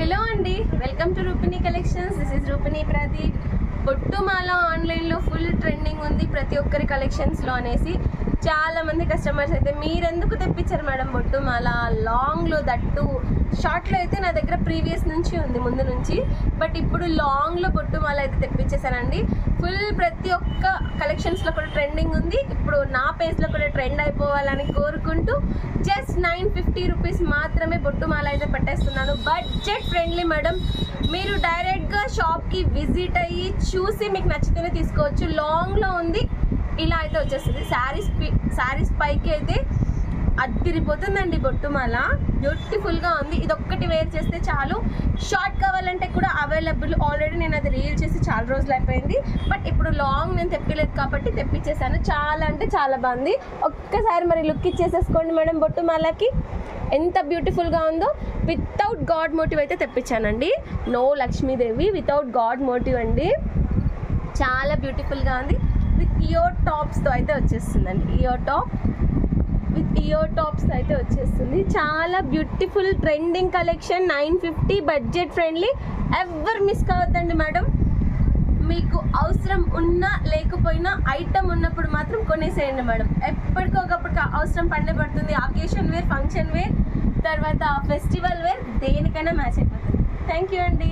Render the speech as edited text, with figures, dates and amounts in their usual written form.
Hello అండి, welcome to రూపిణి collections. This is రూపిణి ప్రదీప్. బొట్టుమాల ఆన్లైన్లో ఫుల్ ట్రెండింగ్ ఉంది ప్రతి ఒక్కరి కలెక్షన్స్లో అనేసి చాలా మంది కస్టమర్స్ అయితే మీరెందుకు తెప్పించారు మేడం బొట్టుమాల లాంగ్లో, దట్టు షార్ట్లో అయితే నా దగ్గర ప్రీవియస్ నుంచి ఉంది ముందు నుంచి, బట్ ఇప్పుడు లాంగ్లో బొట్టుమాల అయితే తెప్పించేసానండి. ఫుల్ ప్రతి ఒక్క కలెక్షన్స్లో కూడా ట్రెండింగ్ ఉంది. ఇప్పుడు నా పేజ్లో కూడా ట్రెండ్ అయిపోవాలని కోరుకుంటూ జస్ట్ 950 రూపీస్ మాత్రమే బొట్టుమాల అయితే పెట్టేస్తున్నాను. Budget friendly madam. మీరు డైరెక్ట్గా షాప్కి విజిట్ అయ్యి చూసి మీకు నచ్చితేనే తీసుకోవచ్చు. లాంగ్లో ఉంది, ఇలా అయితే వచ్చేస్తుంది. శారీస్ పైకి అయితే అద్దిరిపోతుందండి బొట్టుమాల. బ్యూటిఫుల్గా ఉంది. ఇది ఒక్కటి వేర్ చేస్తే చాలు. షార్ట్ కావాలంటే కూడా అవైలబుల్. ఆల్రెడీ నేను అది రీల్ చేసి చాలా రోజులు అయిపోయింది, బట్ ఇప్పుడు లాంగ్ నేను తెప్పిలేదు కాబట్టి తెప్పించేసాను. చాలా అంటే చాలా బాగుంది. ఒక్కసారి మరి లుక్ ఇచ్చేసేసుకోండి మేడం. బొట్టుమాలకి ఎంత బ్యూటిఫుల్గా ఉందో. వితౌట్ గాడ్ మోటివ్ అయితే తెప్పించానండి. No Lakshmidevi, without God motive అండి. చాలా బ్యూటిఫుల్గా ఉంది. విత్ ఇయర్ టాప్స్తో అయితే వచ్చేస్తుందండి. ఇయర్ టాప్స్ అయితే వచ్చేస్తుంది. చాలా beautiful trending collection. 950, budget friendly. ఎవరు మిస్ కావద్దండి మేడం. మీకు అవసరం ఉన్నా లేకపోయినా ఐటమ్ ఉన్నప్పుడు మాత్రం కొనేసేయండి మేడం. ఎప్పటికొకప్పుడు అవసరం పడుతుంది. అకేషన్ వేర్, ఫంక్షన్ వేర్, తర్వాత ఫెస్టివల్ వేర్, దేనికైనా మ్యాచ్ అయిపోతుంది. థ్యాంక్ యూ అండి.